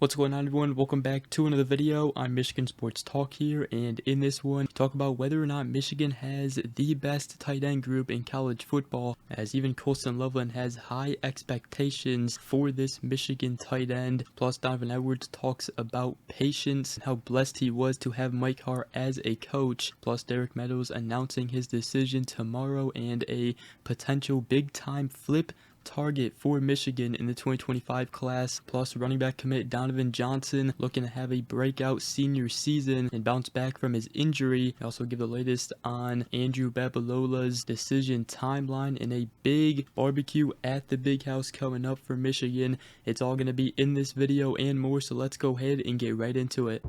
What's going on, everyone? Welcome back to another video. I'm Michigan Sports Talk here, and in this one, talk about whether or not Michigan has the best tight end group in college football, as even Colston Loveland has high expectations for this Michigan tight end. Plus, Donovan Edwards talks about patience and how blessed he was to have Mike Hart as a coach. Plus, Derek Meadows announcing his decision tomorrow and a potential big-time flip target for Michigan in the 2025 class. Plus, running back commit Donovan Johnson looking to have a breakout senior season and bounce back from his injury. I also give the latest on Andrew Babalola's decision timeline and a big barbecue at the big house coming up for Michigan. It's all going to be in this video and more, so let's go ahead and get right into it.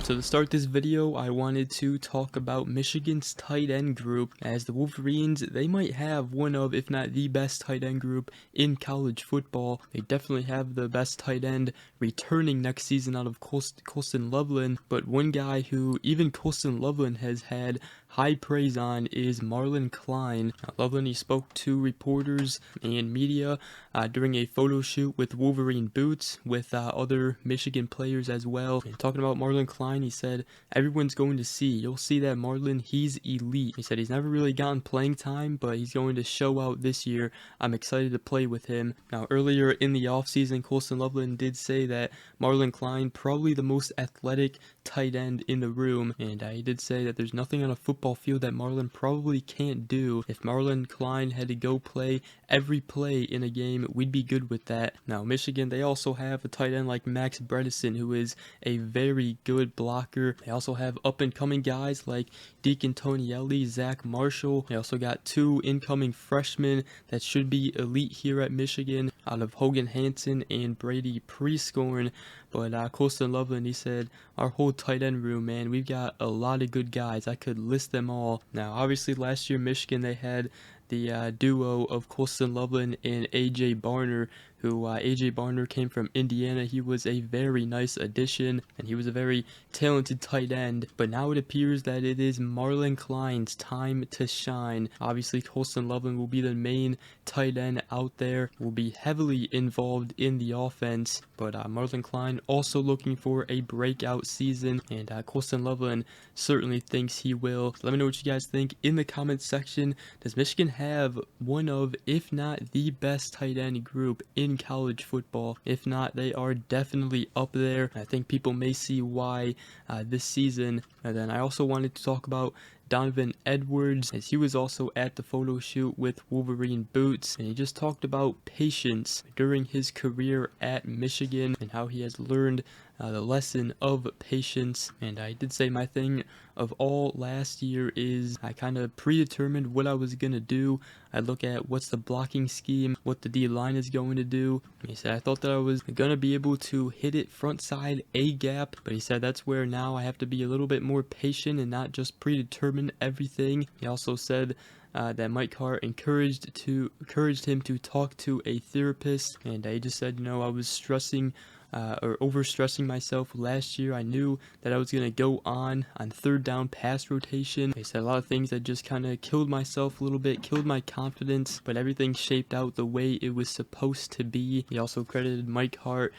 So to start this video, I wanted to talk about Michigan's tight end group, as the Wolverines, they might have one of, if not the best tight end group in college football. They definitely have the best tight end returning next season out of Colston Loveland, but one guy who even Colston Loveland has had high praise on is Marlin Klein. Loveland, he spoke to reporters and media during a photo shoot with Wolverine boots with other Michigan players as well. And talking about Marlin Klein, he said, "Everyone's going to see. You'll see that Marlin, he's elite." He said he's never really gotten playing time, but he's going to show out this year. I'm excited to play with him. Now, earlier in the offseason, Colston Loveland did say that Marlin Klein, probably the most athletic tight end in the room, and he did say that there's nothing on a football field that Marlin probably can't do. If Marlin Klein had to go play every play in a game, we'd be good with that. Now, Michigan, they also have a tight end like Max Bredesen, who is a very good blocker. They also have up-and-coming guys like Deacon Tonielli, Zach Marshall. They also got two incoming freshmen that should be elite here at Michigan out of Hogan Hansen and Brady Prescorn. But Colston Loveland, he said, our whole tight end room, man, we've got a lot of good guys. I could list them all. Now, obviously, last year, Michigan, they had the duo of Colston Loveland and A.J. Barner, who A.J. Barner came from Indiana. He was a very nice addition, and he was a very talented tight end. But now it appears that it is Marlin Klein's time to shine. Obviously, Colston Loveland will be the main tight end out there, will be heavily involved in the offense. But Marlin Klein also looking for a breakout season, and Colston Loveland certainly thinks he will. Let me know what you guys think in the comments section. Does Michigan have one of, if not the best tight end group in college football? If not, they are definitely up there. I think people may see why this season. And then I also wanted to talk about Donovan Edwards, as he was also at the photo shoot with Wolverine boots, and he just talked about patience during his career at Michigan and how he has learned the lesson of patience. And I did say my thing of all last year is I kind of predetermined what I was going to do. I look at what's the blocking scheme, what the D-line is going to do. And he said I thought that I was going to be able to hit it front side A gap, but he said that's where now I have to be a little bit more patient and not just predetermine everything. He also said that Mike Hart encouraged him to talk to a therapist, and he just said, I was stressing or overstressing myself last year. I knew that I was going to go on third down pass rotation. He said a lot of things that just kind of killed myself a little bit, killed my confidence, but everything shaped out the way it was supposed to be. He also credited Mike Hart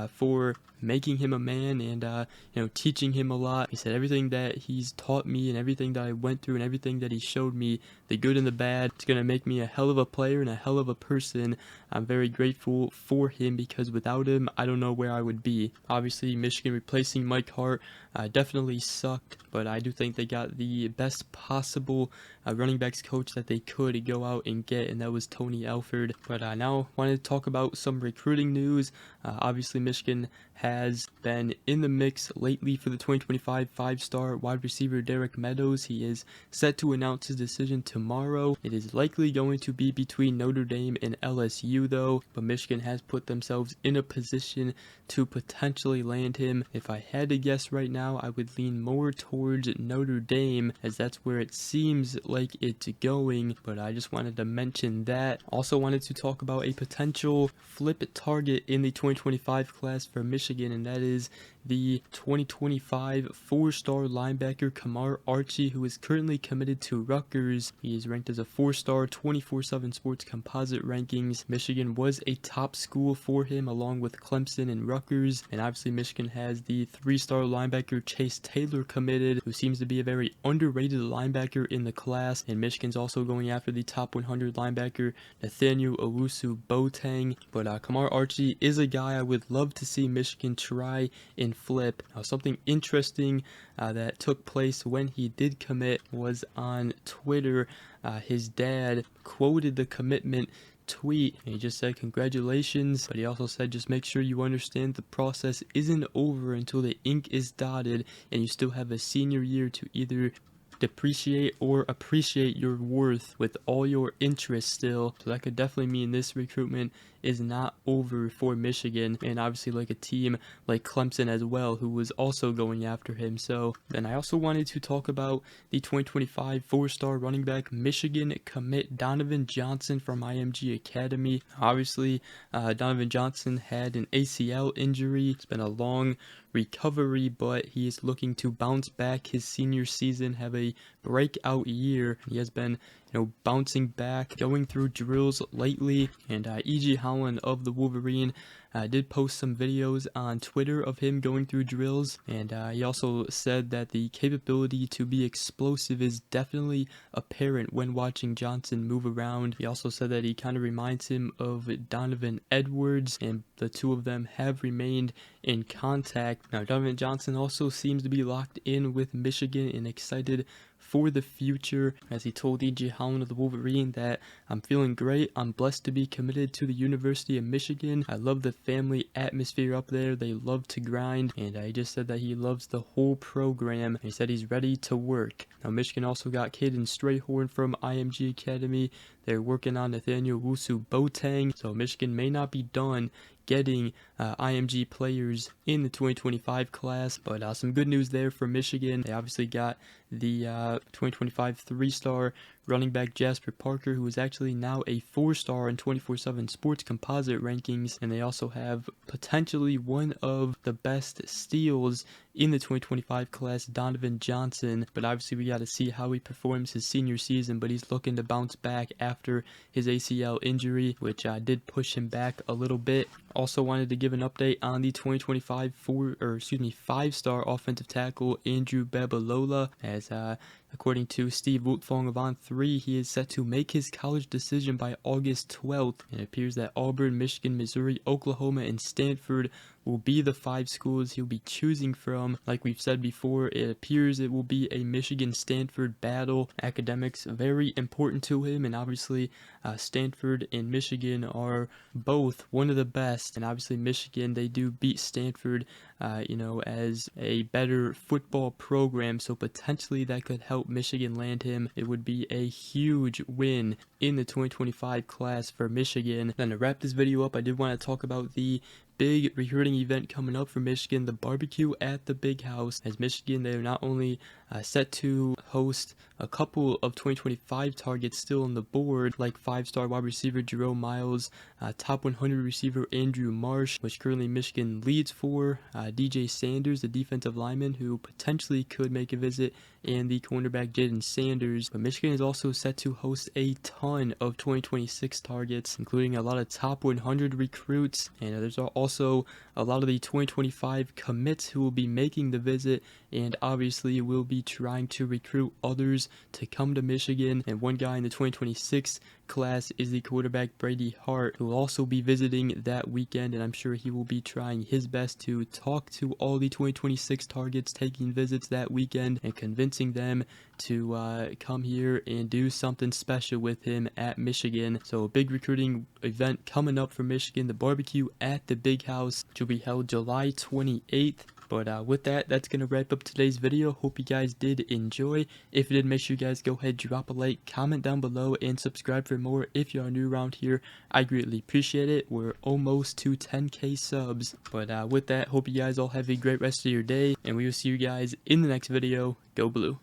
for making him a man and teaching him a lot. He said everything that he's taught me and everything that I went through and everything that he showed me, the good and the bad, it's going to make me a hell of a player and a hell of a person. I'm very grateful for him, because without him, I don't know where I would be. Obviously, Michigan replacing Mike Hart definitely sucked, but I do think they got the best possible running backs coach that they could go out and get, and that was Tony Alford. But now I wanted to talk about some recruiting news. Obviously, Michigan has been in the mix lately for the 2025 five-star wide receiver Derek Meadows. He is set to announce his decision tomorrow. It is likely going to be between Notre Dame and LSU though, but Michigan has put themselves in a position to potentially land him. If I had to guess right now, I would lean more towards Notre Dame, as that's where it seems like it's going, but I just wanted to mention that. Also wanted to talk about a potential flip target in the 2025 class for Michigan, and that is the 2025 4-star linebacker Kamar Archie, who is currently committed to Rutgers. He is ranked as a 4-star 24/7 Sports composite rankings. Michigan was a top school for him along with Clemson and Rutgers, and obviously Michigan has the 3-star linebacker Chase Taylor committed, who seems to be a very underrated linebacker in the class, and Michigan's also going after the top 100 linebacker Nathaniel Owusu-Boateng. But Kamar Archie is a guy I would love to see Michigan try and flip. Something interesting that took place when he did commit was on Twitter. His dad quoted the commitment tweet, and he just said congratulations, but he also said just make sure you understand the process isn't over until the ink is dotted and you still have a senior year to either depreciate or appreciate your worth with all your interests still. So that could definitely mean this recruitment is not over for Michigan, and obviously like a team like Clemson as well, who was also going after him. So then I also wanted to talk about the 2025 4-star running back Michigan commit Donovan Johnson from IMG Academy. Obviously Donovan Johnson had an ACL injury. It's been a long recovery, but he is looking to bounce back his senior season, have a breakout year. He has been bouncing back, going through drills lately, and E.G. Holland of the Wolverine did post some videos on Twitter of him going through drills, and he also said that the capability to be explosive is definitely apparent when watching Johnson move around. He also said that he kind of reminds him of Donovan Edwards, and the two of them have remained in contact. Now Donovan Johnson also seems to be locked in with Michigan and excited for the future, as he told E.G. Holland of the Wolverine that I'm feeling great, I'm blessed to be committed to the University of Michigan, I love the family atmosphere up there, they love to grind, and he just said that he loves the whole program. He said he's ready to work. Now Michigan also got Caden Strayhorn from IMG Academy. They're working on Nathaniel Owusu-Boateng, so Michigan may not be done getting IMG players in the 2025 class, but some good news there for Michigan. They obviously got the 2025 3-star running back Jasper Parker, who is actually now a 4-star in 24/7 Sports composite rankings, and they also have potentially one of the best steals in the 2025 class, Donovan Johnson. But obviously we got to see how he performs his senior season, but he's looking to bounce back after his ACL injury, which did push him back a little bit. Also wanted to give an update on the 2025 5-star offensive tackle Andrew Babalola, as according to Steve Wiltfong of On3, he is set to make his college decision by August 12th, and it appears that Auburn, Michigan, Missouri, Oklahoma, and Stanford will be the 5 schools he'll be choosing from. Like we've said before, it appears it will be a Michigan-Stanford battle. Academics very important to him, and obviously Stanford and Michigan are both one of the best, and obviously Michigan, they do beat Stanford as a better football program, so potentially that could help Michigan land him. It would be a huge win in the 2025 class for Michigan. Then to wrap this video up, I did want to talk about the big recruiting event coming up for Michigan, the barbecue at the Big House, as Michigan, they are not only set to host a couple of 2025 targets still on the board, like 5-star wide receiver Jerome Miles, top 100 receiver Andrew Marsh, which currently Michigan leads for, DJ Sanders, the defensive lineman, who potentially could make a visit, and the cornerback Jaden Sanders. But Michigan is also set to host a ton of 2026 targets, including a lot of top 100 recruits, and there's also a lot of the 2025 commits who will be making the visit, and obviously will be trying to recruit others to come to Michigan. And one guy in the 2026 class is the quarterback Brady Hart, who will also be visiting that weekend, and I'm sure he will be trying his best to talk to all the 2026 targets taking visits that weekend and convincing them to come here and do something special with him at Michigan. So a big recruiting event coming up for Michigan, the barbecue at the Big House, which will be held July 28th. But with that, that's going to wrap up today's video. Hope you guys did enjoy. If you did, make sure you guys go ahead, drop a like, comment down below, and subscribe for more if you are new around here. I greatly appreciate it. We're almost to 10K subs. But with that, hope you guys all have a great rest of your day, and we will see you guys in the next video. Go Blue.